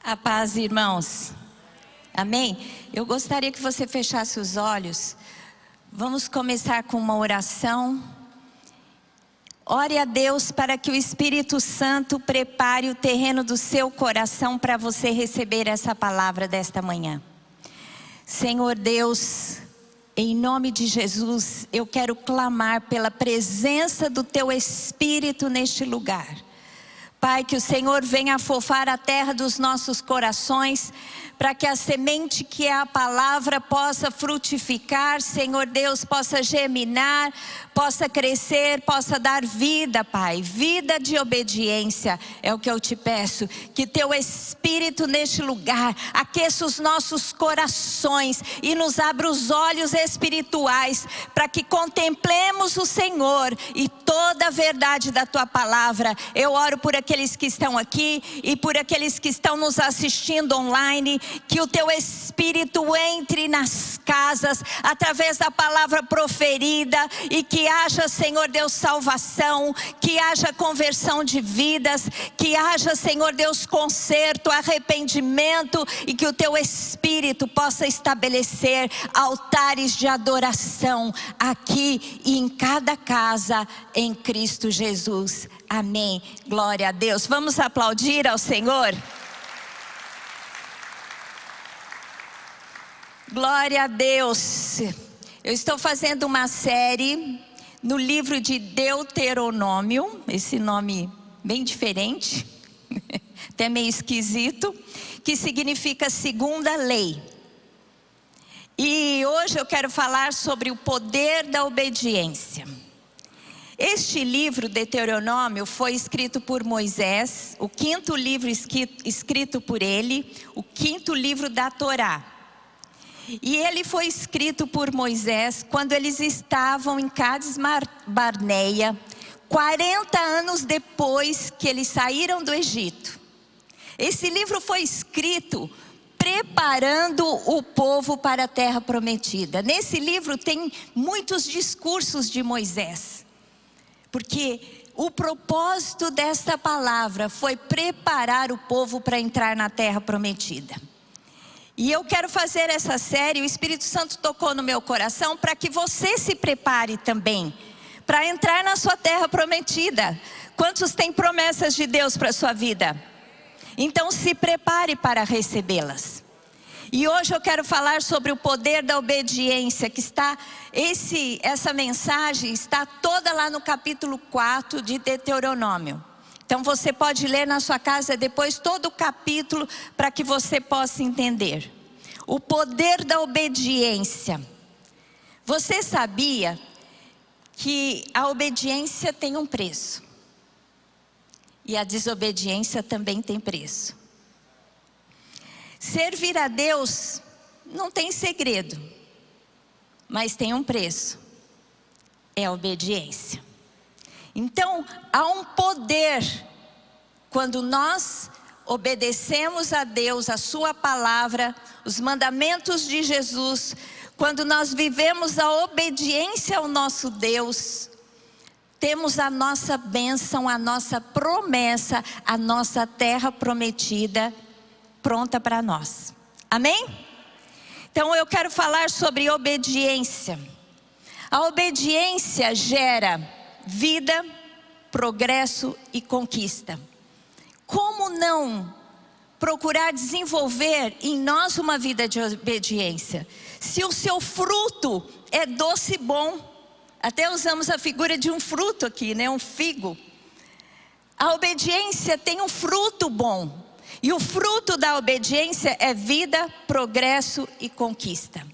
A paz, irmãos. Amém? Eu gostaria que você fechasse os olhos. Vamos começar com uma oração. Ore a Deus para que o Espírito Santo prepare o terreno do seu coração para você receber essa palavra desta manhã. Senhor Deus, em nome de Jesus, eu quero clamar pela presença do Teu Espírito neste lugar. Pai, que o Senhor venha afofar a terra dos nossos corações, para que a semente que é a palavra possa frutificar, Senhor Deus, possa germinar, possa crescer, possa dar vida, Pai, vida de obediência, é o que eu te peço, que Teu Espírito neste lugar aqueça os nossos corações e nos abra os olhos espirituais, para que contemplemos o Senhor e toda a verdade da Tua palavra. Eu oro por aqueles que estão aqui e por aqueles que estão nos assistindo online, que o Teu Espírito entre nas casas, através da palavra proferida, e que haja, Senhor Deus, salvação, que haja conversão de vidas, que haja, Senhor Deus, conserto, arrependimento, e que o Teu Espírito possa estabelecer altares de adoração aqui e em cada casa, em Cristo Jesus. Amém. Glória a Deus. Vamos aplaudir ao Senhor? Glória a Deus. Eu estou fazendo uma série no livro de Deuteronômio, esse nome bem diferente, até meio esquisito, que significa segunda lei. E hoje eu quero falar sobre o poder da obediência. Este livro, Deuteronômio, foi escrito por Moisés, o quinto livro escrito por ele, o quinto livro da Torá. E ele foi escrito por Moisés quando eles estavam em Cádiz Barneia, 40 anos depois que eles saíram do Egito. Esse livro foi escrito preparando o povo para a terra prometida. Nesse livro tem muitos discursos de Moisés, porque o propósito desta palavra foi preparar o povo para entrar na terra prometida. E eu quero fazer essa série, o Espírito Santo tocou no meu coração, para que você se prepare também, para entrar na sua terra prometida. Quantos têm promessas de Deus para a sua vida? Então se prepare para recebê-las. E hoje eu quero falar sobre o poder da obediência, que está, essa mensagem está toda lá no capítulo 4 de Deuteronômio. Então você pode ler na sua casa depois todo o capítulo, para que você possa entender. O poder da obediência. Você sabia que a obediência tem um preço? E a desobediência também tem preço. Servir a Deus não tem segredo, mas tem um preço. É a obediência. Então, há um poder quando nós obedecemos a Deus, a sua palavra, os mandamentos de Jesus, quando nós vivemos a obediência ao nosso Deus, temos a nossa bênção, a nossa promessa, a nossa terra prometida pronta para nós. Amém? Então eu quero falar sobre obediência. A obediência gera vida, progresso e conquista. Como não procurar desenvolver em nós uma vida de obediência? Se o seu fruto é doce e bom, até usamos a figura de um fruto aqui, né? Um figo. A obediência tem um fruto bom. E o fruto da obediência é vida, progresso e conquista.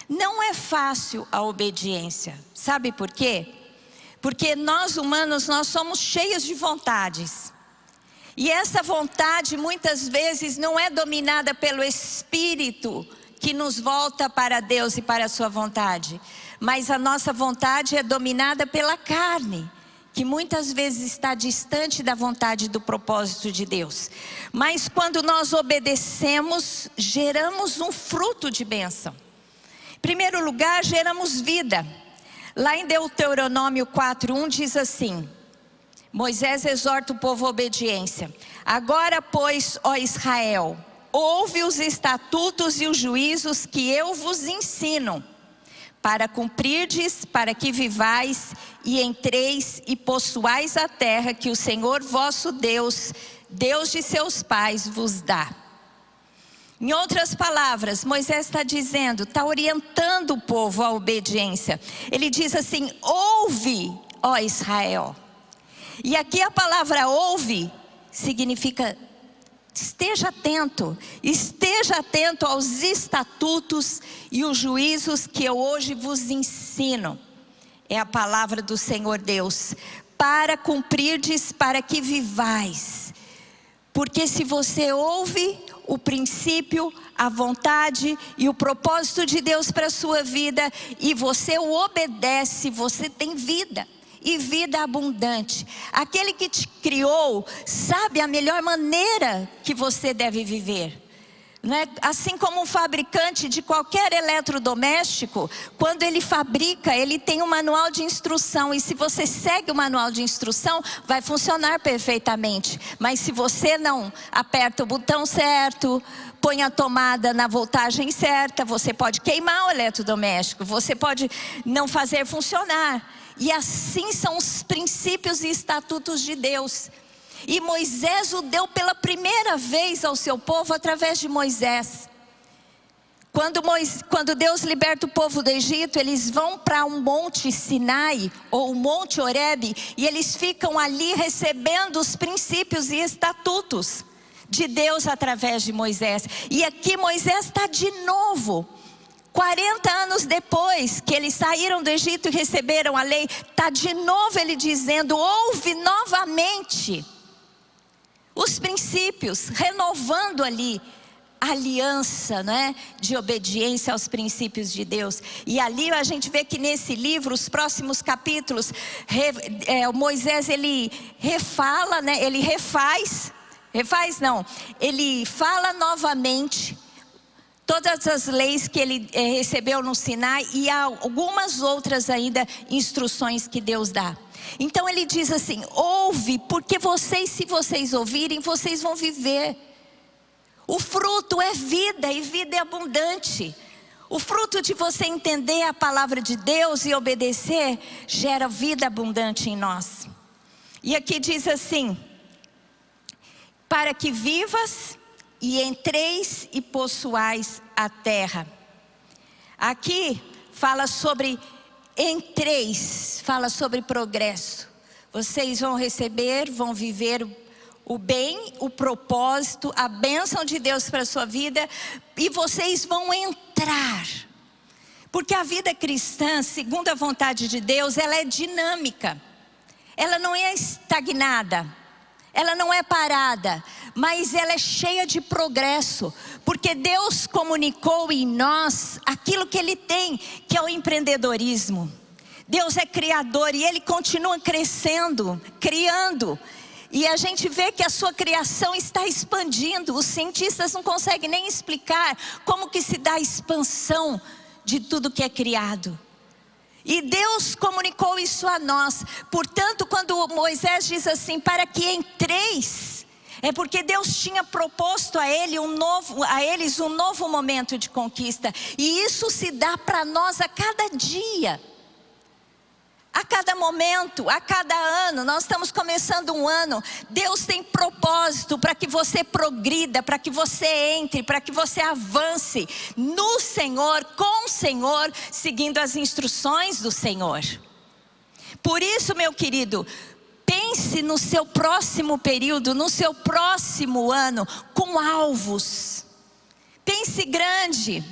Não é fácil a obediência. Sabe por quê? Porque nós humanos, nós somos cheios de vontades. E essa vontade muitas vezes não é dominada pelo Espírito que nos volta para Deus e para a sua vontade. Mas a nossa vontade é dominada pela carne, que muitas vezes está distante da vontade do propósito de Deus. Mas quando nós obedecemos, geramos um fruto de bênção. Em primeiro lugar, geramos vida. Lá em Deuteronômio 4:1 diz assim: Moisés exorta o povo à obediência. Agora, pois, ó Israel, ouve os estatutos e os juízos que eu vos ensino, para cumprirdes, para que vivais e entreis e possuais a terra que o Senhor vosso Deus, Deus de seus pais, vos dá. Em outras palavras, Moisés está dizendo, está orientando o povo à obediência. Ele diz assim: ouve, ó Israel. E aqui a palavra ouve significa esteja atento aos estatutos e os juízos que eu hoje vos ensino. É a palavra do Senhor Deus, para cumprirdes, para que vivais. Porque se você ouve o princípio, a vontade e o propósito de Deus para a sua vida, e você o obedece, você tem vida. E vida abundante. Aquele que te criou sabe a melhor maneira que você deve viver, não é? Assim como um fabricante de qualquer eletrodoméstico, quando ele fabrica, ele tem um manual de instrução. E se você segue o manual de instrução, vai funcionar perfeitamente. Mas se você não aperta o botão certo, põe a tomada na voltagem certa, você pode queimar o eletrodoméstico, você pode não fazer funcionar. E assim são os princípios e estatutos de Deus. E Moisés o deu pela primeira vez ao seu povo através de Moisés. Quando Deus liberta o povo do Egito, eles vão para um monte Sinai, ou o monte Horebe, e eles ficam ali recebendo os princípios e estatutos de Deus através de Moisés. E aqui Moisés está de novo. 40 anos depois que eles saíram do Egito e receberam a lei, está de novo ele dizendo, ouve novamente os princípios, renovando ali a aliança, né, de obediência aos princípios de Deus. E ali a gente vê que nesse livro, os próximos capítulos, Moisés ele refala, né, ele fala novamente todas as leis que ele recebeu no Sinai e há algumas outras ainda instruções que Deus dá. Então ele diz assim, ouve, porque se vocês ouvirem, vocês vão viver. O fruto é vida e vida é abundante. O fruto de você entender a palavra de Deus e obedecer, gera vida abundante em nós. E aqui diz assim, para que vivas e entreis e possuais a terra. Aqui fala sobre entreis, fala sobre progresso. Vocês vão receber, vão viver o bem, o propósito, a bênção de Deus para a sua vida, e vocês vão entrar. Porque a vida cristã, segundo a vontade de Deus, ela é dinâmica. Ela não é estagnada. Ela não é parada, mas ela é cheia de progresso, porque Deus comunicou em nós aquilo que Ele tem, que é o empreendedorismo. Deus é criador e Ele continua crescendo, criando. E a gente vê que a sua criação está expandindo. Os cientistas não conseguem nem explicar como que se dá a expansão de tudo que é criado. E Deus comunicou isso a nós. Portanto, quando Moisés diz assim, para que entreis, é porque Deus tinha proposto a eles um novo momento de conquista. E isso se dá para nós a cada dia. A cada momento, a cada ano, nós estamos começando um ano. Deus tem propósito para que você progrida, para que você entre, para que você avance no Senhor, com o Senhor, seguindo as instruções do Senhor. Por isso, meu querido, pense no seu próximo período, no seu próximo ano, com alvos. Pense grande.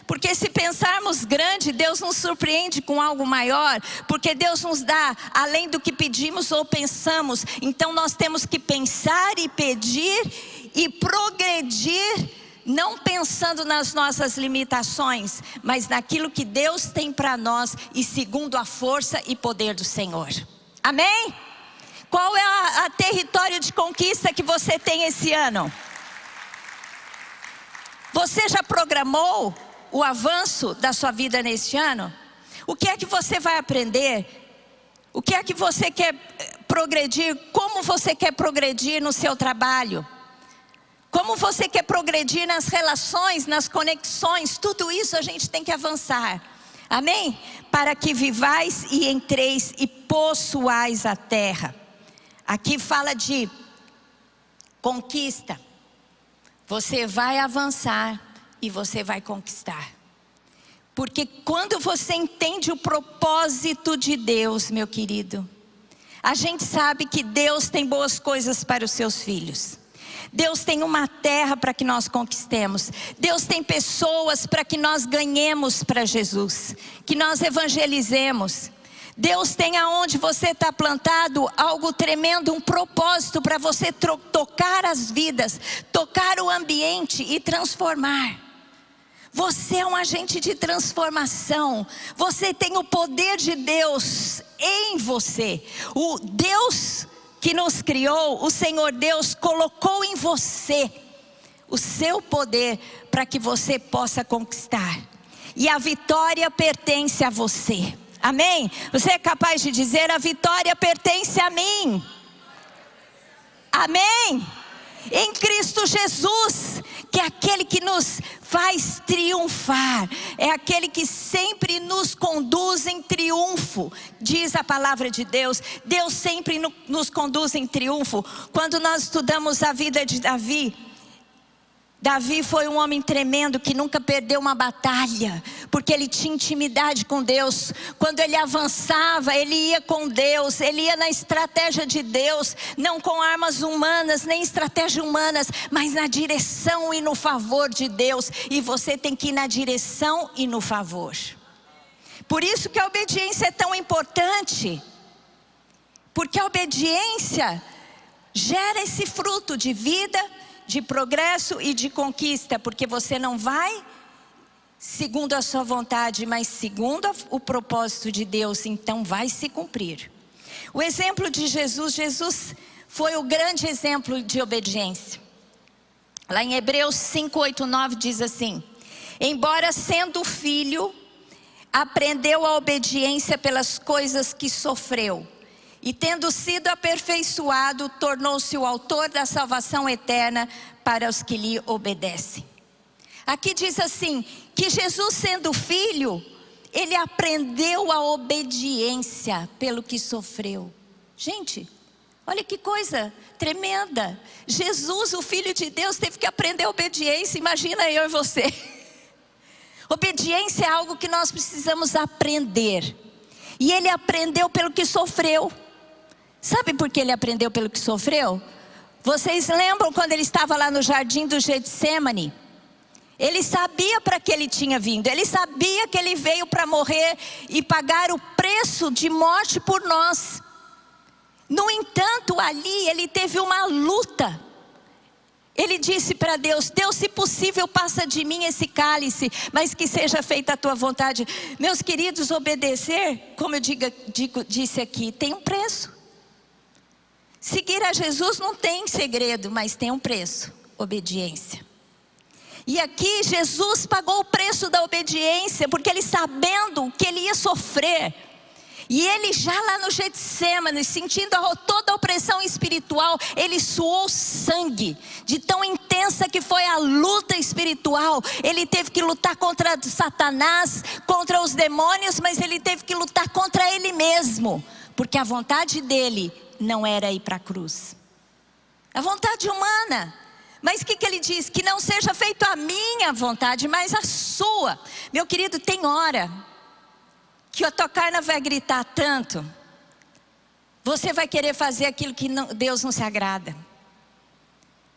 Porque se pensarmos grande, Deus nos surpreende com algo maior. Porque Deus nos dá além do que pedimos ou pensamos. Então nós temos que pensar e pedir e progredir, não pensando nas nossas limitações, mas naquilo que Deus tem para nós e segundo a força e poder do Senhor. Amém? Qual é a território de conquista que você tem esse ano? Você já programou o avanço da sua vida neste ano? O que é que você vai aprender? O que é que você quer progredir? Como você quer progredir no seu trabalho? Como você quer progredir nas relações, nas conexões? Tudo isso a gente tem que avançar. Amém? Para que vivais e entreis e possuais a terra. Aqui fala de conquista. Você vai avançar e você vai conquistar. Porque quando você entende o propósito de Deus, meu querido, a gente sabe que Deus tem boas coisas para os seus filhos. Deus tem uma terra para que nós conquistemos. Deus tem pessoas para que nós ganhemos para Jesus, que nós evangelizemos. Deus tem aonde você está plantado algo tremendo, um propósito para você tocar as vidas, tocar o ambiente e transformar. Você é um agente de transformação. Você tem o poder de Deus em você. O Deus que nos criou, o Senhor Deus colocou em você o seu poder para que você possa conquistar. E a vitória pertence a você. Amém? Você é capaz de dizer: a vitória pertence a mim. Amém? Em Cristo Jesus, que é aquele que nos faz triunfar, é aquele que sempre nos conduz em triunfo. Diz a palavra de Deus, Deus sempre nos conduz em triunfo. Quando nós estudamos a vida de Davi, Davi foi um homem tremendo que nunca perdeu uma batalha, porque ele tinha intimidade com Deus. Quando ele avançava, ele ia com Deus, ele ia na estratégia de Deus, não com armas humanas, nem estratégias humanas, mas na direção e no favor de Deus. E você tem que ir na direção e no favor. Por isso que a obediência é tão importante, porque a obediência gera esse fruto de vida, de progresso e de conquista, porque você não vai segundo a sua vontade, mas segundo o propósito de Deus, então vai se cumprir. O exemplo de Jesus, Jesus foi o grande exemplo de obediência. Lá em Hebreus 5, 8, 9 diz assim: embora sendo filho, aprendeu a obediência pelas coisas que sofreu. E tendo sido aperfeiçoado, tornou-se o autor da salvação eterna para os que lhe obedecem. Aqui diz assim, que Jesus sendo filho, ele aprendeu a obediência pelo que sofreu. Gente, olha que coisa tremenda. Jesus, o Filho de Deus, teve que aprender a obediência. Imagina eu e você. Obediência é algo que nós precisamos aprender. E ele aprendeu pelo que sofreu. Sabe por que ele aprendeu pelo que sofreu? Vocês lembram quando ele estava lá no jardim do Getsêmani? Ele sabia para que ele tinha vindo. Ele sabia que ele veio para morrer e pagar o preço de morte por nós. No entanto, ali ele teve uma luta. Ele disse para Deus: Deus, se possível, passa de mim esse cálice, mas que seja feita a tua vontade. Meus queridos, obedecer, como eu disse aqui, tem um preço. Seguir a Jesus não tem segredo, mas tem um preço: obediência. E aqui Jesus pagou o preço da obediência, porque ele, sabendo que ele ia sofrer, e ele já lá no Getsêmani, sentindo toda a opressão espiritual, ele suou sangue, de tão intensa que foi a luta espiritual. Ele teve que lutar contra Satanás, contra os demônios, mas ele teve que lutar contra ele mesmo, porque a vontade dele não era ir para a cruz, a vontade humana. Mas o que ele diz? Que não seja feito a minha vontade, mas a sua. Meu querido, tem hora que a tua carne vai gritar tanto, você vai querer fazer aquilo que Deus não se agrada.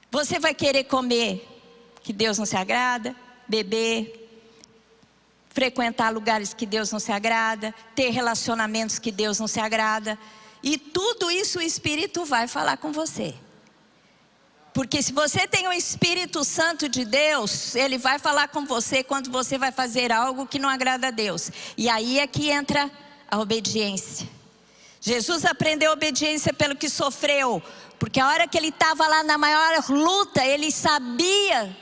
Você vai querer comer que Deus não se agrada, beber, frequentar lugares que Deus não se agrada, ter relacionamentos que Deus não se agrada. E tudo isso o Espírito vai falar com você. Porque se você tem o Espírito Santo de Deus, ele vai falar com você quando você vai fazer algo que não agrada a Deus. E aí é que entra a obediência. Jesus aprendeu a obediência pelo que sofreu, porque a hora que ele estava lá na maior luta, ele sabia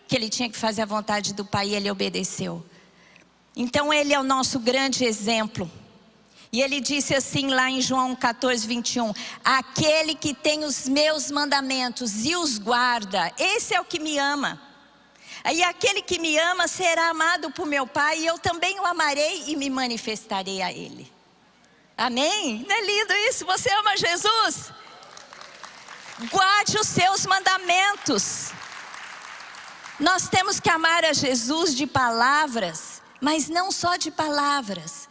que ele tinha que fazer a vontade do Pai, e ele obedeceu. Então ele é o nosso grande exemplo. E ele disse assim lá em João 14:21, aquele que tem os meus mandamentos e os guarda, esse é o que me ama. E aquele que me ama será amado por meu Pai, e eu também o amarei e me manifestarei a ele. Amém? Não é lindo isso? Você ama Jesus? Guarde os seus mandamentos. Nós temos que amar a Jesus de palavras, mas não só de palavras,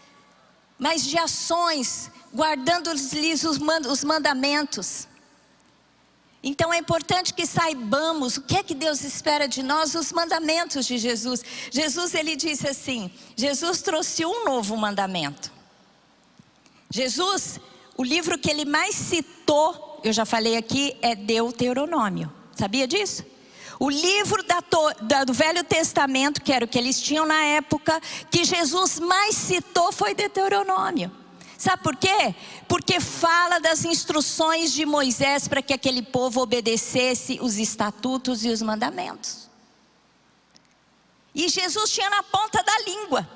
mas de ações, guardando-lhes os mandamentos. Então é importante que saibamos o que é que Deus espera de nós, os mandamentos de Jesus. Jesus, ele disse assim, Jesus trouxe um novo mandamento. Jesus, o livro que ele mais citou, eu já falei aqui, é Deuteronômio. Sabia disso? O livro do Velho Testamento, que era o que eles tinham na época, que Jesus mais citou foi Deuteronômio. Sabe por quê? Porque fala das instruções de Moisés para que aquele povo obedecesse os estatutos e os mandamentos. E Jesus tinha na ponta da língua.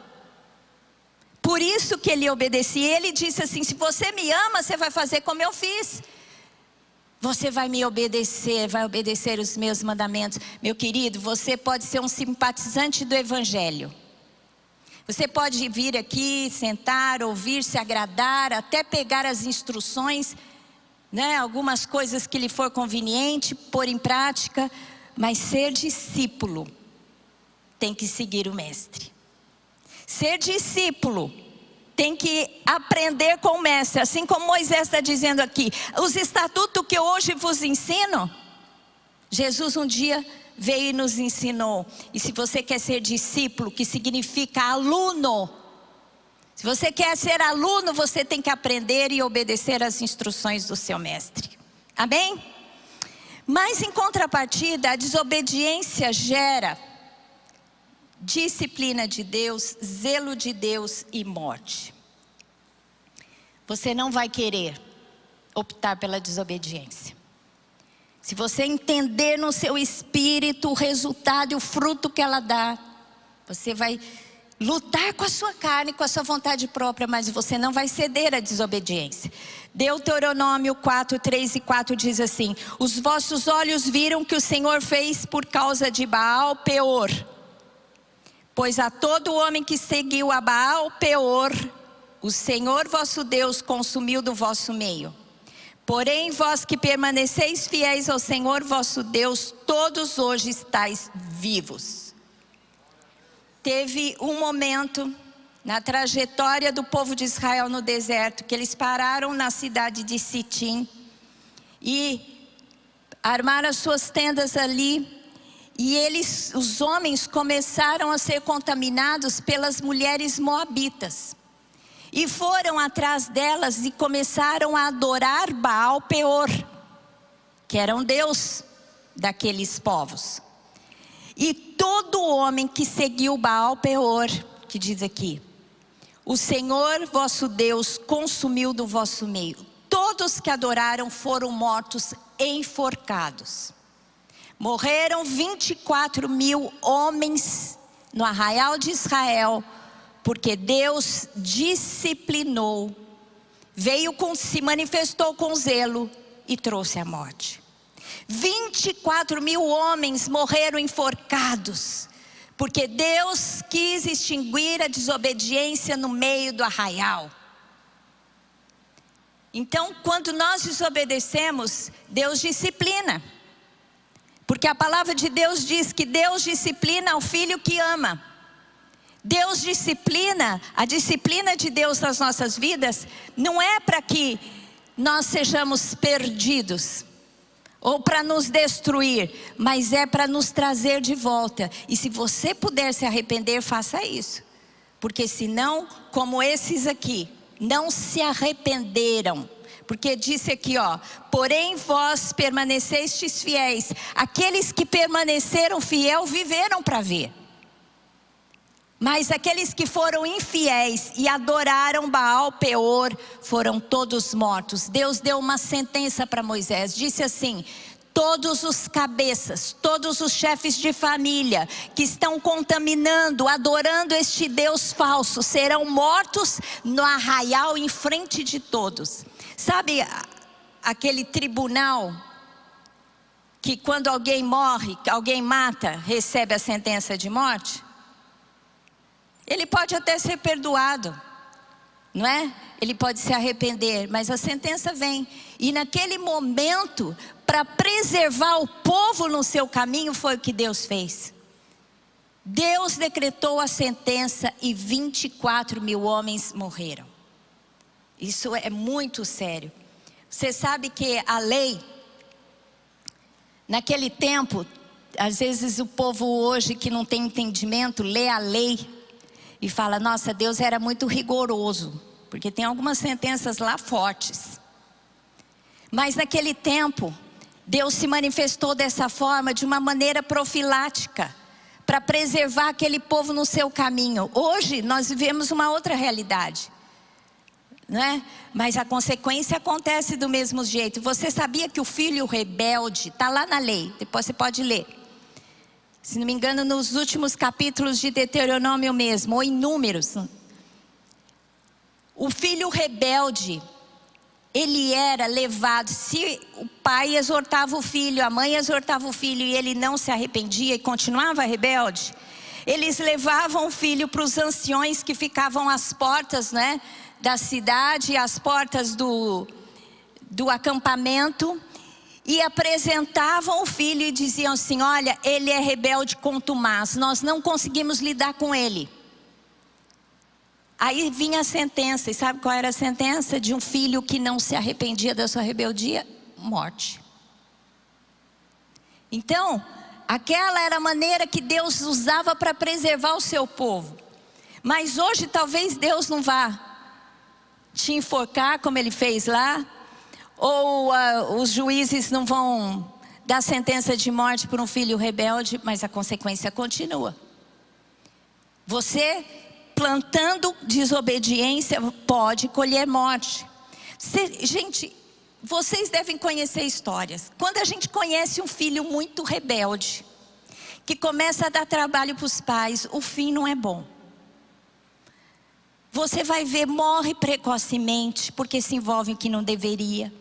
Por isso que ele obedecia. Ele disse assim, se você me ama, você vai fazer como eu fiz. Você vai me obedecer, vai obedecer os meus mandamentos. Meu querido, você pode ser um simpatizante do Evangelho. Você pode vir aqui, sentar, ouvir, se agradar, até pegar as instruções, né? Algumas coisas que lhe for conveniente, pôr em prática. Mas ser discípulo tem que seguir o mestre. Ser discípulo tem que aprender com o mestre, assim como Moisés está dizendo aqui. Os estatutos que eu hoje vos ensino, Jesus um dia veio e nos ensinou. E se você quer ser discípulo, que significa aluno, se você quer ser aluno, você tem que aprender e obedecer às instruções do seu mestre. Amém? Mas em contrapartida, a desobediência gera disciplina de Deus, zelo de Deus e morte. Você não vai querer optar pela desobediência. Se você entender no seu espírito o resultado e o fruto que ela dá, você vai lutar com a sua carne, com a sua vontade própria, mas você não vai ceder à desobediência. Deuteronômio 4, 3 e 4 diz assim: os vossos olhos viram que o Senhor fez por causa de Baal Peor. Pois a todo homem que seguiu a Baal Peor, o Senhor vosso Deus consumiu do vosso meio. Porém vós que permaneceis fiéis ao Senhor vosso Deus, todos hoje estáis vivos. Teve um momento na trajetória do povo de Israel no deserto, que eles pararam na cidade de Sitim e armaram as suas tendas ali. E os homens começaram a ser contaminados pelas mulheres moabitas. E foram atrás delas e começaram a adorar Baal Peor, que era um deus daqueles povos. E todo homem que seguiu Baal Peor, que diz aqui, o Senhor vosso Deus consumiu do vosso meio. Todos que adoraram foram mortos enforcados. Morreram 24.000 homens no arraial de Israel, porque Deus disciplinou, se manifestou com zelo e trouxe a morte. 24.000 homens morreram enforcados, porque Deus quis extinguir a desobediência no meio do arraial. Então, quando nós desobedecemos, Deus disciplina. Porque a palavra de Deus diz que Deus disciplina o filho que ama. Deus disciplina, a disciplina de Deus nas nossas vidas não é para que nós sejamos perdidos ou para nos destruir, mas é para nos trazer de volta. E se você puder se arrepender, faça isso. Porque senão, como esses aqui, não se arrependeram. Porque disse aqui, porém vós permanecestes fiéis. Aqueles que permaneceram fiel viveram para ver. Mas aqueles que foram infiéis e adoraram Baal Peor foram todos mortos. Deus deu uma sentença para Moisés. Disse assim: todos os cabeças, todos os chefes de família que estão contaminando, adorando este Deus falso, serão mortos no arraial em frente de todos. Sabe aquele tribunal que quando alguém morre, alguém mata, recebe a sentença de morte? Ele pode até ser perdoado, não é? Ele pode se arrepender, mas a sentença vem. E naquele momento, para preservar o povo no seu caminho, foi o que Deus fez. Deus decretou a sentença e 24 mil homens morreram. Isso é muito sério. Você sabe que a lei, naquele tempo, às vezes o povo hoje que não tem entendimento, lê a lei e fala, nossa, Deus era muito rigoroso. Porque tem algumas sentenças lá fortes. Mas naquele tempo, Deus se manifestou dessa forma, de uma maneira profilática, para preservar aquele povo no seu caminho. Hoje, nós vivemos uma outra realidade, não é? Mas a consequência acontece do mesmo jeito. Você sabia que o filho rebelde, está lá na lei, depois você pode ler. Se não me engano, nos últimos capítulos de Deuteronômio mesmo, ou em Números. O filho rebelde, ele era levado, se o pai exortava o filho, a mãe exortava o filho e ele não se arrependia e continuava rebelde, eles levavam o filho para os anciões que ficavam às portas, né, da cidade, às portas do acampamento, e apresentavam o filho e diziam assim, olha, ele é rebelde contumaz, nós não conseguimos lidar com ele. Aí vinha a sentença, e sabe qual era a sentença? De um filho que não se arrependia da sua rebeldia? Morte. Então, aquela era a maneira que Deus usava para preservar o seu povo. Mas hoje talvez Deus não vá te enforcar como ele fez lá, ou os juízes não vão dar sentença de morte por um filho rebelde, mas a consequência continua. Você plantando desobediência pode colher morte. Gente, vocês devem conhecer histórias. Quando a gente conhece um filho muito rebelde, que começa a dar trabalho para os pais, o fim não é bom. Você vai ver, morre precocemente, porque se envolve em que não deveria.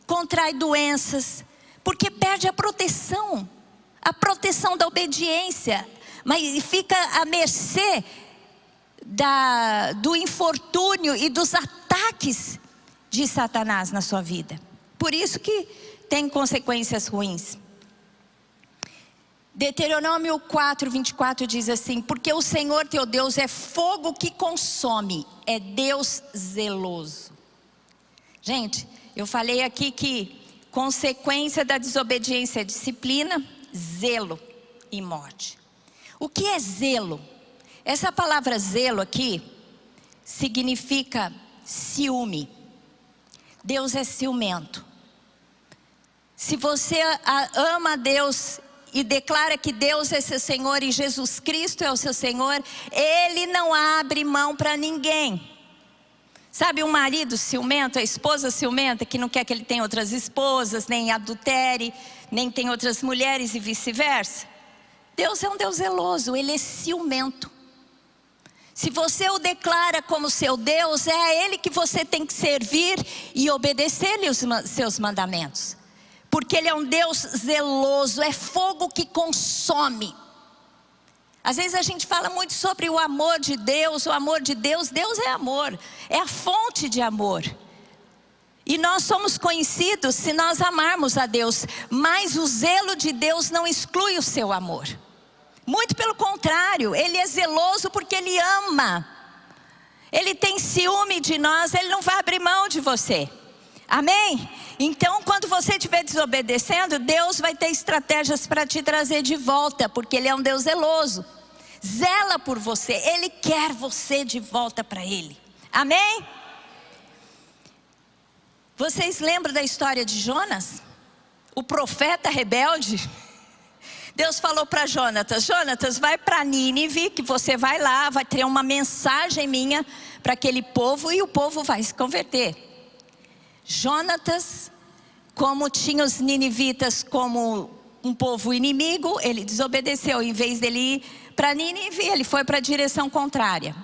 Contrai doenças, porque perde a proteção da obediência, mas fica à mercê do infortúnio e dos ataques de Satanás na sua vida. Por isso que tem consequências ruins. Deuteronômio 4:24 diz assim, porque o Senhor teu Deus é fogo que consome, é Deus zeloso. Gente, eu falei aqui que consequência da desobediência é disciplina, zelo e morte. O que é zelo? Essa palavra zelo aqui significa ciúme. Deus é ciumento. Se você ama a Deus e declara que Deus é seu Senhor e Jesus Cristo é o seu Senhor, Ele não abre mão para ninguém. Sabe um marido ciumento, a esposa ciumenta que não quer que ele tenha outras esposas, nem adultere, nem tenha outras mulheres e vice-versa? Deus é um Deus zeloso, Ele é ciumento. Se você o declara como seu Deus, é a Ele que você tem que servir e obedecer-lhe os seus mandamentos. Porque Ele é um Deus zeloso, é fogo que consome. Às vezes a gente fala muito sobre o amor de Deus, Deus é amor, é a fonte de amor. E nós somos conhecidos se nós amarmos a Deus, mas o zelo de Deus não exclui o seu amor. Muito pelo contrário, Ele é zeloso porque Ele ama. Ele tem ciúme de nós, Ele não vai abrir mão de você. Amém? Então quando você estiver desobedecendo, Deus vai ter estratégias para te trazer de volta, porque Ele é um Deus zeloso. Zela por você, Ele quer você de volta para Ele. Amém? Vocês lembram da história de Jonas? O profeta rebelde? Deus falou para Jonatas, Jonatas, vai para Nínive, que você vai lá, vai ter uma mensagem minha para aquele povo e o povo vai se converter. Jonatas como tinha os ninivitas como um povo inimigo, ele desobedeceu. Em vez dele ir para Nínive, ele foi para a direção contrária.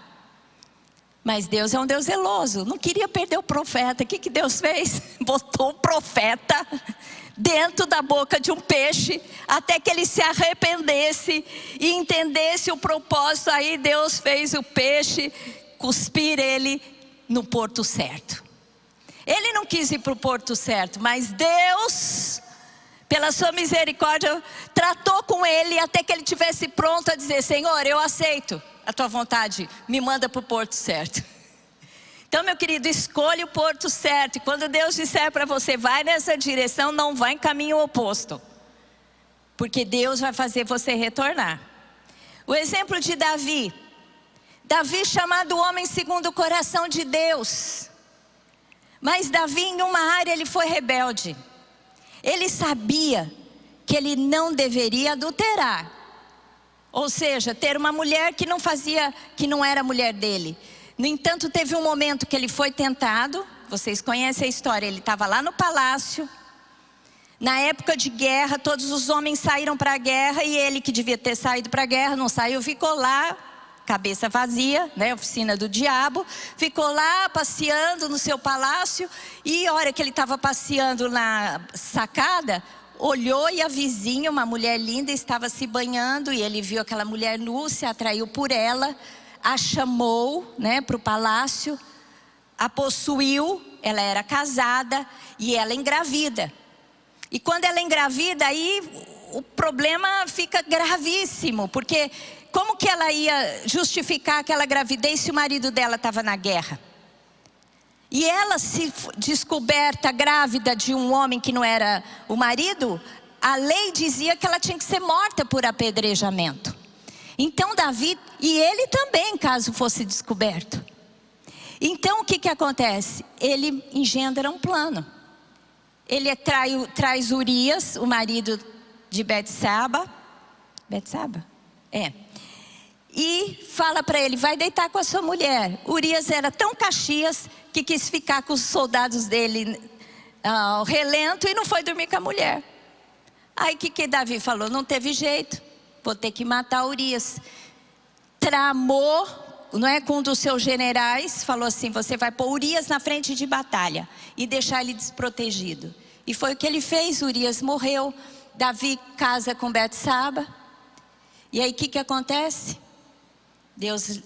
Mas Deus é um Deus zeloso, não queria perder o profeta. O que Deus fez? Botou o profeta dentro da boca de um peixe, até que ele se arrependesse e entendesse o propósito. Aí Deus fez o peixe cuspir ele no porto certo. Ele não quis ir para o porto certo, mas Deus, pela sua misericórdia, tratou com ele até que ele estivesse pronto a dizer: Senhor, eu aceito a tua vontade, me manda para o porto certo. Então, meu querido, escolha o porto certo. E quando Deus disser para você, vai nessa direção, não vai em caminho oposto, porque Deus vai fazer você retornar. O exemplo de Davi, chamado homem segundo o coração de Deus. Mas Davi, em uma área, ele foi rebelde. Ele sabia que ele não deveria adulterar, ou seja, ter uma mulher que não era mulher dele. No entanto, teve um momento que ele foi tentado. Vocês conhecem a história. Ele estava lá no palácio, na época de guerra, todos os homens saíram para a guerra, e ele, que devia ter saído para a guerra, não saiu, ficou lá, cabeça vazia, né, oficina do diabo. Ficou lá passeando no seu palácio, e a hora que ele estava passeando na sacada, olhou e a vizinha, uma mulher linda, estava se banhando, e ele viu aquela mulher nua, se atraiu por ela, a chamou, né, para o palácio, a possuiu. Ela era casada e ela engravida. E quando ela engravida, aí o problema fica gravíssimo, porque como que ela ia justificar aquela gravidez se o marido dela estava na guerra? E ela, se descoberta grávida de um homem que não era o marido, a lei dizia que ela tinha que ser morta por apedrejamento. Então Davi, e ele também, caso fosse descoberto. Então o que acontece? Ele engendra um plano. Ele traz Urias, o marido de Betsaba. Betsaba? É. E fala para ele, vai deitar com a sua mulher. Urias era tão caxias que quis ficar com os soldados dele ao relento e não foi dormir com a mulher. Aí o que Davi falou? Não teve jeito, vou ter que matar Urias. Tramou, não é, com um dos seus generais, falou assim: você vai pôr Urias na frente de batalha e deixar ele desprotegido. E foi o que ele fez. Urias morreu. Davi casa com Betsaba. E aí o que acontece? Deus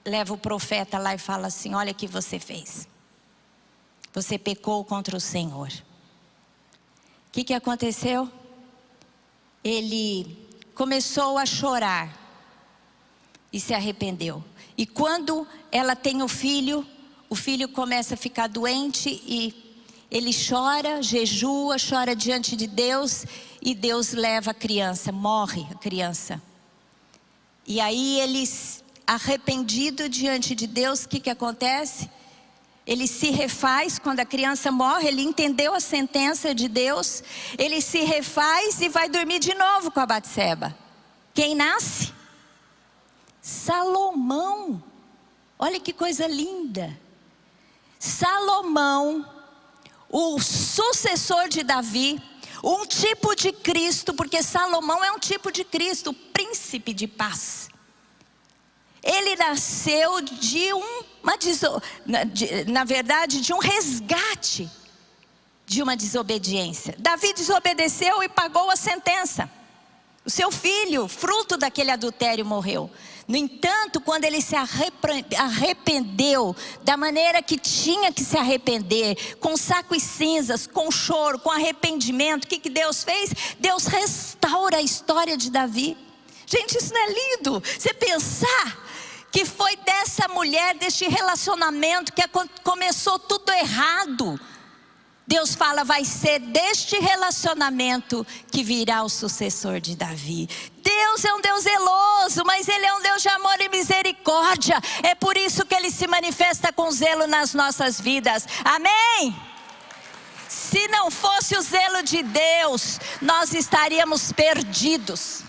leva o profeta lá e fala assim: olha o que você fez. Você pecou contra o Senhor. O que aconteceu? Ele começou a chorar e se arrependeu. E quando ela tem o filho começa a ficar doente e ele chora, jejua, chora diante de Deus, e Deus leva a criança, morre a criança. E aí ele, arrependido diante de Deus, o que acontece? Ele se refaz. Quando a criança morre, ele entendeu a sentença de Deus, ele se refaz e vai dormir de novo com a Batseba. Quem nasce? Salomão. Olha que coisa linda. Salomão, o sucessor de Davi, um tipo de Cristo, porque Salomão é um tipo de Cristo, o príncipe de paz. Ele nasceu de de um resgate de uma desobediência. Davi desobedeceu e pagou a sentença. O seu filho, fruto daquele adultério, morreu. No entanto, quando ele se arrependeu da maneira que tinha que se arrepender, com saco e cinzas, com choro, com arrependimento, o que Deus fez? Deus restaura a história de Davi. Gente, isso não é lindo? Você pensar que foi dessa mulher, deste relacionamento, que começou tudo errado. Deus fala: vai ser deste relacionamento que virá o sucessor de Davi. Deus é um Deus zeloso, mas Ele é um Deus de amor e misericórdia. É por isso que Ele se manifesta com zelo nas nossas vidas. Amém? Se não fosse o zelo de Deus, nós estaríamos perdidos.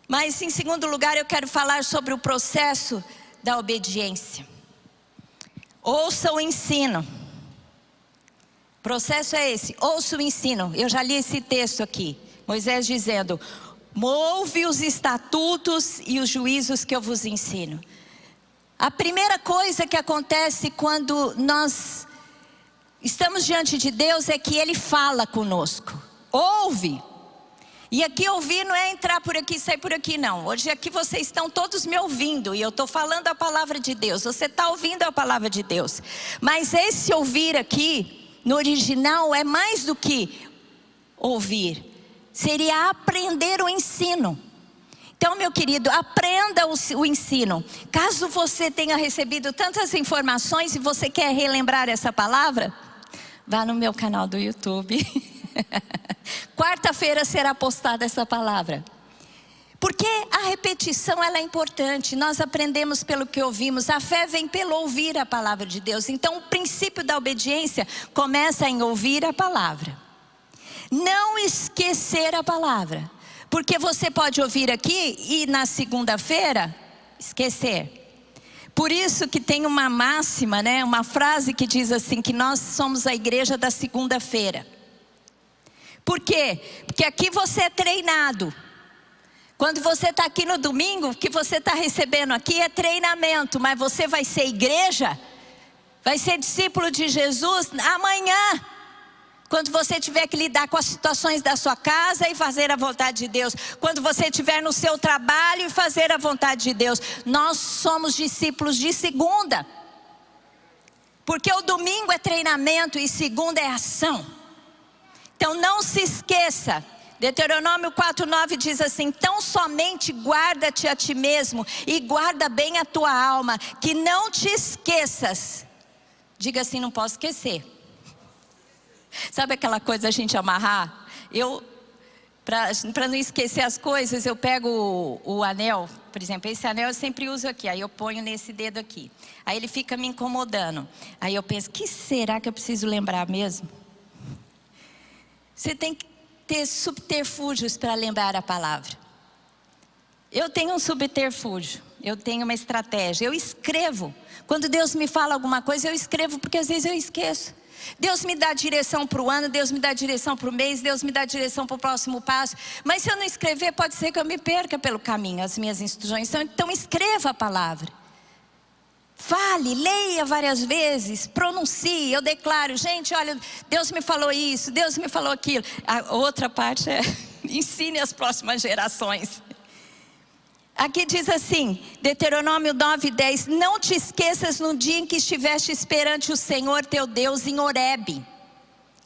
Mas em segundo lugar, eu quero falar sobre o processo da obediência. Ouça o ensino. O processo é esse: ouça o ensino. Eu já li esse texto aqui, Moisés dizendo: ouve os estatutos e os juízos que eu vos ensino. A primeira coisa que acontece quando nós estamos diante de Deus é que Ele fala conosco. Ouve. E aqui ouvir não é entrar por aqui e sair por aqui, não. Hoje aqui vocês estão todos me ouvindo e eu estou falando a palavra de Deus. Você está ouvindo a palavra de Deus. Mas esse ouvir aqui, no original, é mais do que ouvir. Seria aprender o ensino. Então, meu querido, aprenda o ensino. Caso você tenha recebido tantas informações e você quer relembrar essa palavra, vá no meu canal do YouTube. Quarta-feira será postada essa palavra. Porque a repetição ela é importante. Nós aprendemos pelo que ouvimos. A fé vem pelo ouvir a palavra de Deus. Então, o princípio da obediência começa em ouvir a palavra. Não esquecer a palavra. Porque você pode ouvir aqui e na segunda-feira esquecer. Por isso que tem uma máxima, né? Uma frase que diz assim, que nós somos a igreja da segunda-feira. Por quê? Porque aqui você é treinado. Quando você está aqui no domingo, o que você está recebendo aqui é treinamento. Mas você vai ser igreja, vai ser discípulo de Jesus amanhã. Quando você tiver que lidar com as situações da sua casa e fazer a vontade de Deus. Quando você estiver no seu trabalho e fazer a vontade de Deus. Nós somos discípulos de segunda. Porque o domingo é treinamento e segunda é ação. Então não se esqueça. Deuteronômio 4:9 diz assim: então somente guarda-te a ti mesmo e guarda bem a tua alma, que não te esqueças. Diga assim: não posso esquecer. Sabe aquela coisa da gente amarrar? Para não esquecer as coisas, eu pego o anel, por exemplo, esse anel eu sempre uso aqui, aí eu ponho nesse dedo aqui. Aí ele fica me incomodando. Aí eu penso, que será que eu preciso lembrar mesmo? Você tem que ter subterfúgios para lembrar a palavra. Eu tenho um subterfúgio, eu tenho uma estratégia, eu escrevo. Quando Deus me fala alguma coisa, eu escrevo, porque às vezes eu esqueço. Deus me dá direção para o ano, Deus me dá direção para o mês, Deus me dá direção para o próximo passo. Mas se eu não escrever, pode ser que eu me perca pelo caminho, as minhas instruções. Então escreva a palavra. Fale, leia várias vezes, pronuncie, eu declaro, gente, olha, Deus me falou isso, Deus me falou aquilo. A outra parte é, ensine as próximas gerações. Aqui diz assim, Deuteronômio 9:10, não te esqueças no dia em que estiveste perante o Senhor teu Deus em Horebe,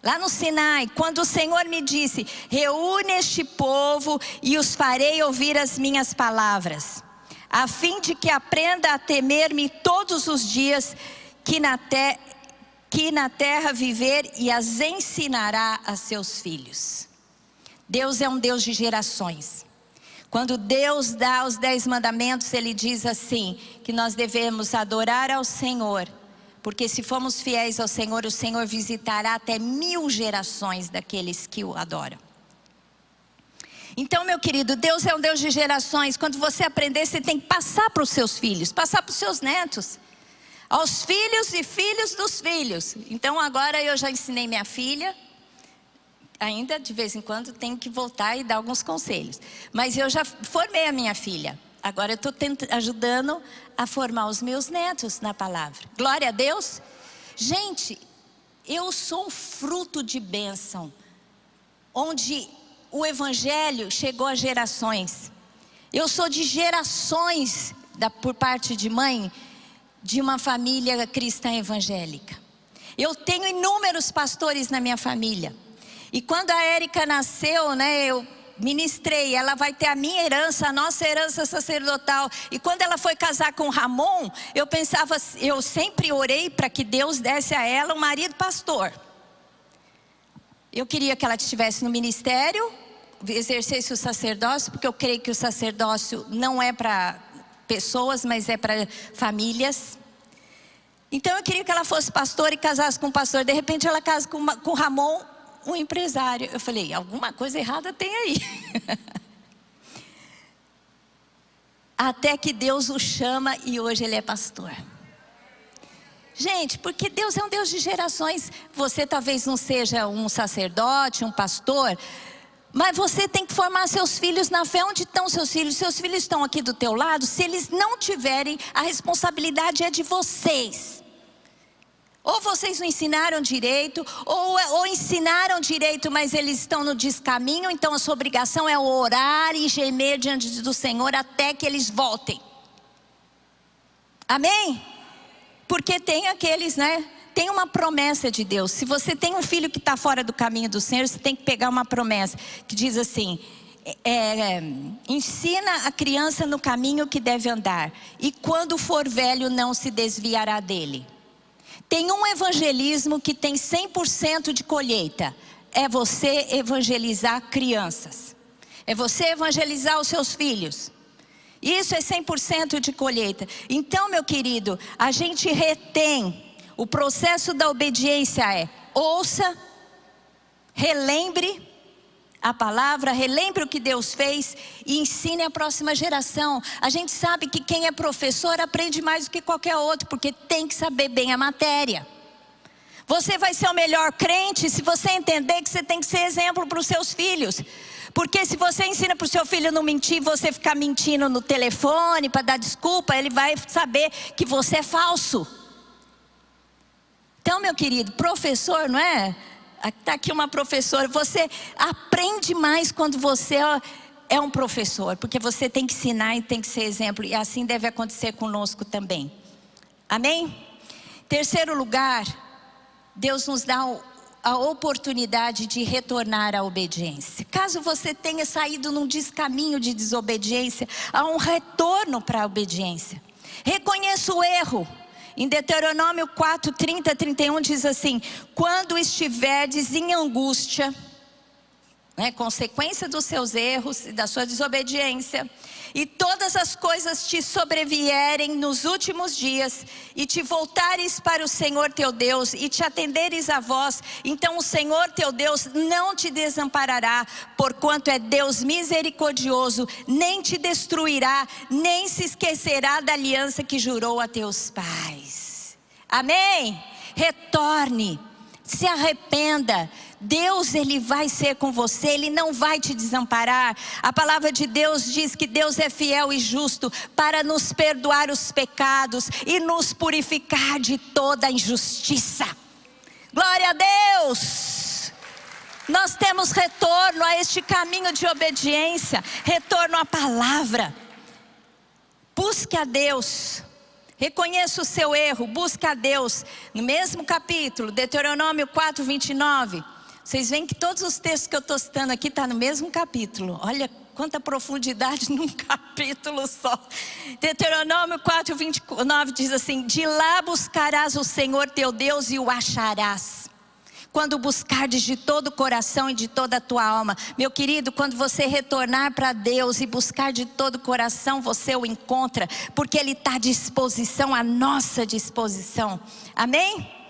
lá no Sinai, quando o Senhor me disse, reúne este povo e os farei ouvir as minhas palavras, a fim de que aprenda a temer-me todos os dias que na terra viver, e as ensinará a seus filhos. Deus é um Deus de gerações. Quando Deus dá os 10 mandamentos, Ele diz assim, que nós devemos adorar ao Senhor, porque se formos fiéis ao Senhor, o Senhor visitará até 1000 gerações daqueles que o adoram. Então, meu querido, Deus é um Deus de gerações. Quando você aprender, você tem que passar para os seus filhos, passar para os seus netos, aos filhos e filhos dos filhos. Então agora eu já ensinei minha filha. Ainda de vez em quando tenho que voltar e dar alguns conselhos. Mas eu já formei a minha filha. Agora eu estou ajudando a formar os meus netos na palavra. Glória a Deus. Gente, eu sou um fruto de bênção. Onde o evangelho chegou a gerações. Eu sou de gerações, por parte de mãe, de uma família cristã evangélica. Eu tenho inúmeros pastores na minha família. E quando a Érica nasceu, né, eu ministrei, ela vai ter a minha herança, a nossa herança sacerdotal. E quando ela foi casar com Ramon, eu sempre orei para que Deus desse a ela um marido pastor. Eu queria que ela estivesse no ministério, exercesse o sacerdócio, porque eu creio que o sacerdócio não é para pessoas, mas é para famílias. Então eu queria que ela fosse pastora e casasse com um pastor. De repente ela casa com Ramon, um empresário. Eu falei, alguma coisa errada tem aí. Até que Deus o chama e hoje ele é pastor. Gente, porque Deus é um Deus de gerações. Você talvez não seja um sacerdote, um pastor, mas você tem que formar seus filhos na fé. Onde estão seus filhos? Seus filhos estão aqui do teu lado. Se eles não tiverem, a responsabilidade é de vocês. Ou vocês não ensinaram direito, ou ensinaram direito, mas eles estão no descaminho. Então a sua obrigação é orar e gemer diante do Senhor até que eles voltem. Amém? Porque tem aqueles, né? Tem uma promessa de Deus. Se você tem um filho que está fora do caminho do Senhor, você tem que pegar uma promessa que diz assim: ensina a criança no caminho que deve andar, e quando for velho não se desviará dele. Tem um evangelismo que tem 100% de colheita. É você evangelizar crianças. É você evangelizar os seus filhos. Isso é 100% de colheita. Então, meu querido, a gente retém. O processo da obediência é: ouça, relembre a palavra, relembre o que Deus fez e ensine a próxima geração. A gente sabe que quem é professor aprende mais do que qualquer outro, porque tem que saber bem a matéria. Você vai ser o melhor crente se você entender que você tem que ser exemplo para os seus filhos. Porque se você ensina para o seu filho não mentir, você ficar mentindo no telefone para dar desculpa, ele vai saber que você é falso. Então, meu querido, professor, não é? Está aqui uma professora. Você aprende mais quando você é um professor, porque você tem que ensinar e tem que ser exemplo. E assim deve acontecer conosco também. Amém? Terceiro lugar, Deus nos dá a oportunidade de retornar à obediência. Caso você tenha saído num descaminho de desobediência, há um retorno para a obediência. Reconheça o erro. Em Deuteronômio 4, 30, 31 diz assim: quando estiverdes em angústia, consequência dos seus erros e da sua desobediência, e todas as coisas te sobrevierem nos últimos dias, e te voltares para o Senhor teu Deus, e te atenderes a voz, então o Senhor teu Deus não te desamparará, porquanto é Deus misericordioso, nem te destruirá, nem se esquecerá da aliança que jurou a teus pais. Amém? Retorne, se arrependa. Deus, Ele vai ser com você, Ele não vai te desamparar. A palavra de Deus diz que Deus é fiel e justo para nos perdoar os pecados e nos purificar de toda injustiça. Glória a Deus! Nós temos retorno a este caminho de obediência, retorno à palavra. Busque a Deus. Reconheça o seu erro, busque a Deus. No mesmo capítulo, Deuteronômio 4, 29. Vocês veem que todos os textos que eu estou citando aqui estão no mesmo capítulo. Olha quanta profundidade num capítulo só. Deuteronômio 4, 29 diz assim: de lá buscarás o Senhor teu Deus e o acharás, quando buscardes de todo o coração e de toda a tua alma. Meu querido, quando você retornar para Deus e buscar de todo o coração, você o encontra, porque Ele está à disposição, à nossa disposição. Amém?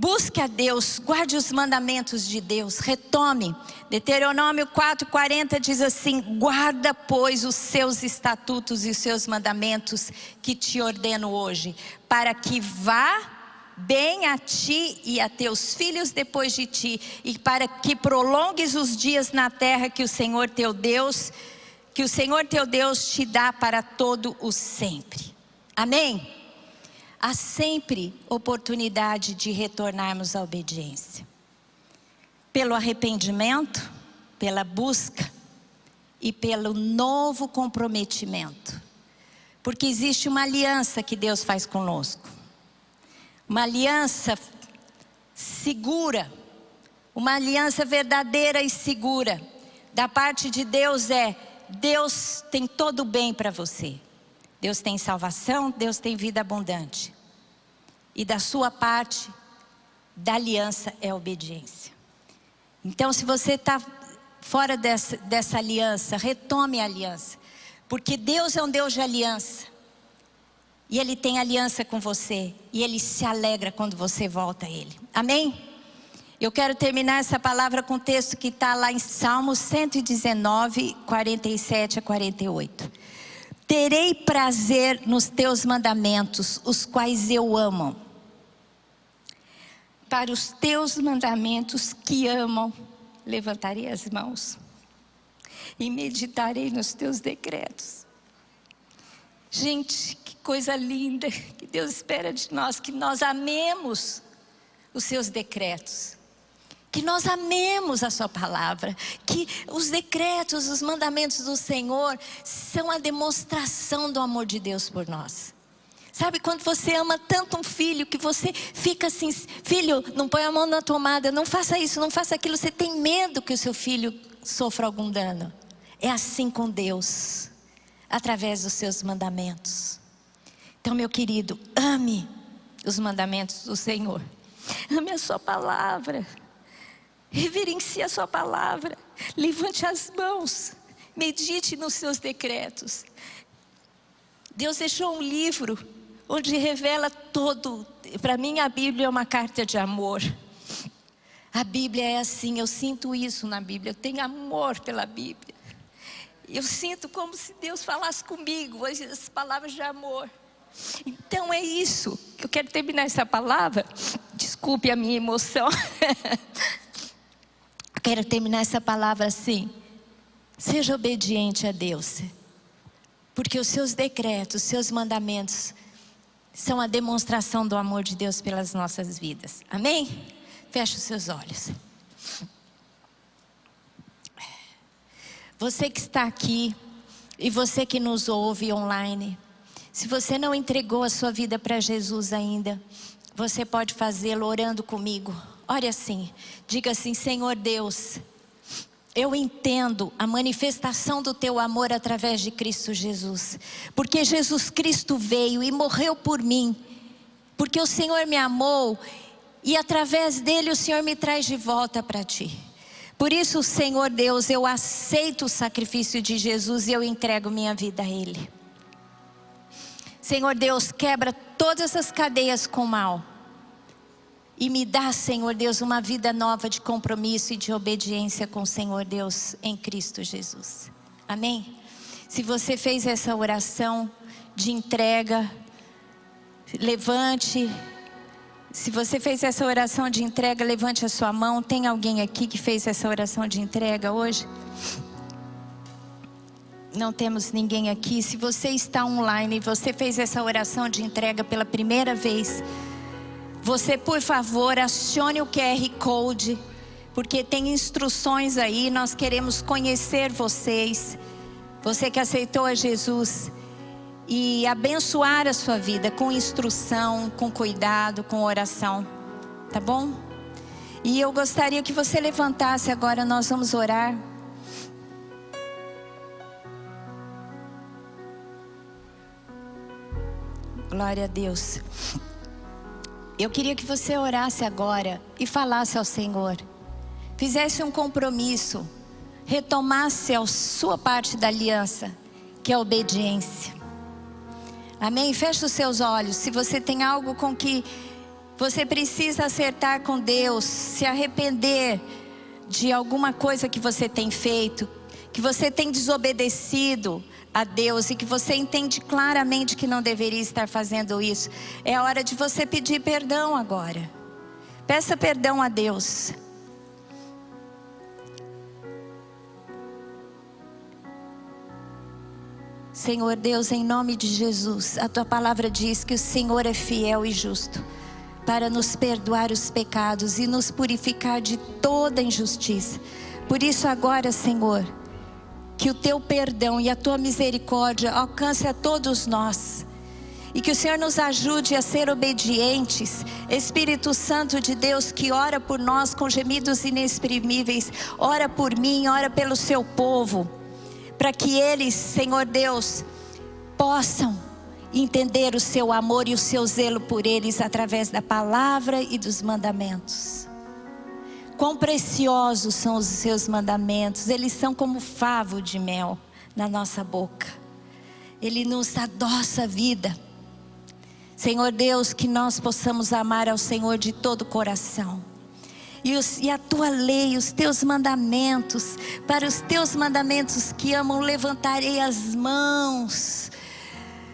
Busque a Deus, guarde os mandamentos de Deus, retome. Deuteronômio 4:40 diz assim: guarda, pois, os seus estatutos e os seus mandamentos que te ordeno hoje, para que vá bem a ti e a teus filhos depois de ti, e para que prolongues os dias na terra que o Senhor teu Deus te dá para todo o sempre. Amém? Há sempre oportunidade de retornarmos à obediência. Pelo arrependimento, pela busca e pelo novo comprometimento. Porque existe uma aliança que Deus faz conosco. Uma aliança segura. Uma aliança verdadeira e segura. Da parte de Deus Deus tem todo o bem para você. Deus tem salvação, Deus tem vida abundante. E da sua parte, da aliança é obediência. Então, se você está fora dessa aliança, retome a aliança. Porque Deus é um Deus de aliança. E Ele tem aliança com você. E Ele se alegra quando você volta a Ele. Amém? Eu quero terminar essa palavra com um texto que está lá em Salmos 119, 47 a 48. Terei prazer nos teus mandamentos, os quais eu amo. para os teus mandamentos que amam, levantarei as mãos e meditarei nos teus decretos. Gente, que coisa linda que Deus espera de nós, que nós amemos os seus decretos, que nós amemos a sua palavra, que os decretos, os mandamentos do Senhor são a demonstração do amor de Deus por nós. Sabe quando você ama tanto um filho que você fica assim: filho, não põe a mão na tomada, não faça isso, não faça aquilo. Você tem medo que o seu filho sofra algum dano. É assim com Deus, através dos seus mandamentos. Então, meu querido, ame os mandamentos do Senhor. Ame a sua palavra. Reverencie a sua palavra. Levante as mãos. Medite nos seus decretos. Deus deixou um livro onde revela todo. Para mim a Bíblia é uma carta de amor. A Bíblia é assim, eu sinto isso na Bíblia. Eu tenho amor pela Bíblia. Eu sinto como se Deus falasse comigo as palavras de amor. Então é isso. Eu quero terminar essa palavra. Desculpe a minha emoção. Eu quero terminar essa palavra assim: seja obediente a Deus, porque os seus decretos, os seus mandamentos são a demonstração do amor de Deus pelas nossas vidas. Amém? Feche os seus olhos. Você que está aqui e você que nos ouve online, se você não entregou a sua vida para Jesus ainda, você pode fazê-lo orando comigo. Ore assim, diga assim: Senhor Deus, eu entendo a manifestação do teu amor através de Cristo Jesus, porque Jesus Cristo veio e morreu por mim, porque o Senhor me amou e através dele o Senhor me traz de volta para ti. Por isso, Senhor Deus, eu aceito o sacrifício de Jesus e eu entrego minha vida a Ele. Senhor Deus, quebra todas as cadeias com o mal e me dá, Senhor Deus, uma vida nova de compromisso e de obediência com o Senhor Deus em Cristo Jesus. Amém? Se você fez essa oração de entrega, levante. Se você fez essa oração de entrega, levante a sua mão. Tem alguém aqui que fez essa oração de entrega hoje? Não temos ninguém aqui. Se você está online e você fez essa oração de entrega pela primeira vez, você, por favor, acione o QR Code, porque tem instruções aí. Nós queremos conhecer vocês. Você que aceitou a Jesus e abençoar a sua vida com instrução, com cuidado, com oração, tá bom? E eu gostaria que você levantasse agora, nós vamos orar. Glória a Deus. Eu queria que você orasse agora e falasse ao Senhor, fizesse um compromisso, retomasse a sua parte da aliança, que é a obediência. Amém? Feche os seus olhos. Se você tem algo com que você precisa acertar com Deus, se arrepender de alguma coisa que você tem feito, que você tem desobedecido a Deus e que você entende claramente que não deveria estar fazendo isso, é a hora de você pedir perdão agora. Peça perdão a Deus. Senhor Deus, em nome de Jesus, a tua palavra diz que o Senhor é fiel e justo para nos perdoar os pecados e nos purificar de toda injustiça. Por isso agora, Senhor, que o teu perdão e a tua misericórdia alcance a todos nós. E que o Senhor nos ajude a ser obedientes. Espírito Santo de Deus, que ora por nós com gemidos inexprimíveis, ora por mim, ora pelo seu povo, para que eles, Senhor Deus, possam entender o seu amor e o seu zelo por eles através da palavra e dos mandamentos. Quão preciosos são os seus mandamentos, eles são como favo de mel na nossa boca. Ele nos adoça a vida. Senhor Deus, que nós possamos amar ao Senhor de todo o coração. E a tua lei, os teus mandamentos, para os teus mandamentos que amam, levantarei as mãos.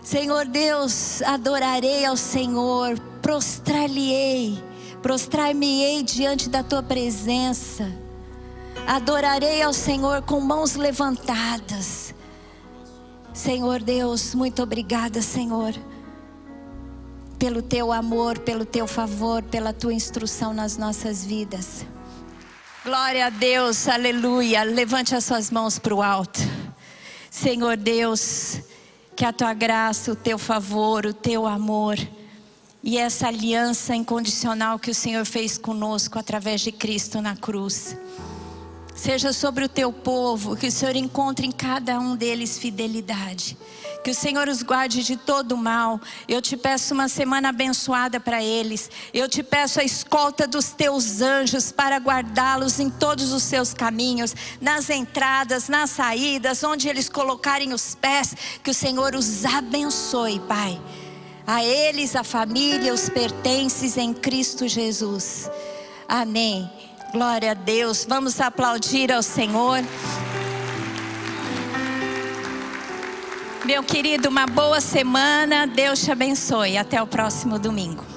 Senhor Deus, adorarei ao Senhor, prostrar-lhe-ei Prostrar-me-ei diante da tua presença. Adorarei ao Senhor com mãos levantadas. Senhor Deus, muito obrigada, Senhor, pelo teu amor, pelo teu favor, pela tua instrução nas nossas vidas. Glória a Deus, aleluia. Levante as suas mãos para o alto. Senhor Deus, que a tua graça, o teu favor, o teu amor e essa aliança incondicional que o Senhor fez conosco através de Cristo na cruz, seja sobre o teu povo, que o Senhor encontre em cada um deles fidelidade, que o Senhor os guarde de todo mal. Eu te peço uma semana abençoada para eles. Eu te peço a escolta dos teus anjos para guardá-los em todos os seus caminhos, nas entradas, nas saídas, onde eles colocarem os pés. Que o Senhor os abençoe, Pai, a eles, a família, os pertences em Cristo Jesus. Amém. Glória a Deus. Vamos aplaudir ao Senhor. Meu querido, uma boa semana. Deus te abençoe. Até o próximo domingo.